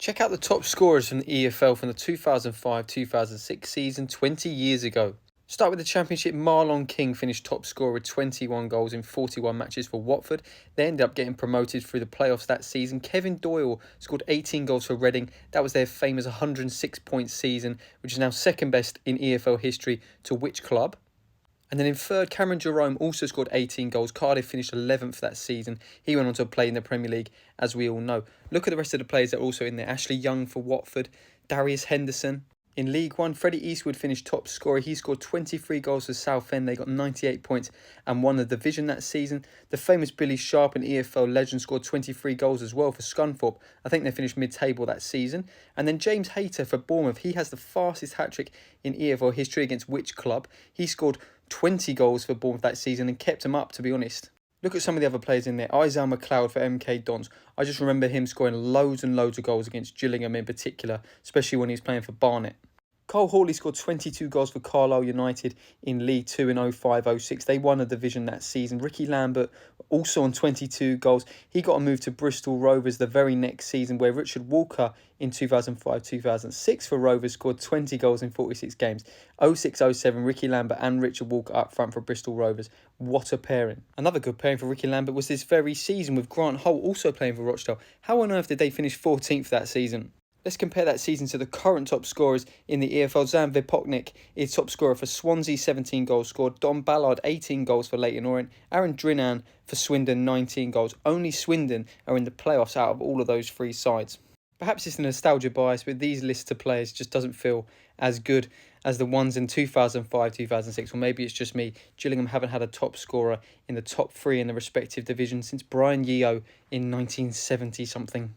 Check out the top scorers from the EFL from the 2005-2006 season 20 years ago. Start with the Championship. Marlon King finished top scorer with 21 goals in 41 matches for Watford. They ended up getting promoted through the playoffs that season. Kevin Doyle scored 18 goals for Reading. That was their famous 106-point season, which is now second best in EFL history to which club? And then in third, Cameron Jerome also scored 18 goals. Cardiff finished 11th that season. He went on to play in the Premier League, as we all know. Look at the rest of the players that are also in there. Ashley Young for Watford. Darius Henderson. In League One, Freddie Eastwood finished top scorer. He scored 23 goals for Southend. They got 98 points and won the division that season. The famous Billy Sharp, an EFL legend, scored 23 goals as well for Scunthorpe. I think they finished mid-table that season. And then James Hayter for Bournemouth. He has the fastest hat-trick in EFL history against which club? He scored 20 goals for Bournemouth that season and kept them up, to be honest. Look at some of the other players in there. Isaiah McLeod for MK Dons. I just remember him scoring loads and loads of goals against Gillingham in particular, especially when he was playing for Barnet. Cole Hawley scored 22 goals for Carlisle United in League Two in 05-06. They won a division that season. Ricky Lambert also on 22 goals. He got a move to Bristol Rovers the very next season, where Richard Walker in 2005-2006 for Rovers scored 20 goals in 46 games. 06-07, Ricky Lambert and Richard Walker up front for Bristol Rovers. What a pairing. Another good pairing for Ricky Lambert was this very season with Grant Holt also playing for Rochdale. How on earth did they finish 14th that season? Let's compare that season to the current top scorers in the EFL. Zan Vipoknik is top scorer for Swansea, 17 goals scored. Don Ballard, 18 goals for Leyton Orient. Aaron Drinan for Swindon, 19 goals. Only Swindon are in the playoffs out of all of those three sides. Perhaps it's a nostalgia bias, but these lists of players just doesn't feel as good as the ones in 2005-2006. Or maybe it's just me. Gillingham haven't had a top scorer in the top three in the respective divisions since Brian Yeo in 1970-something.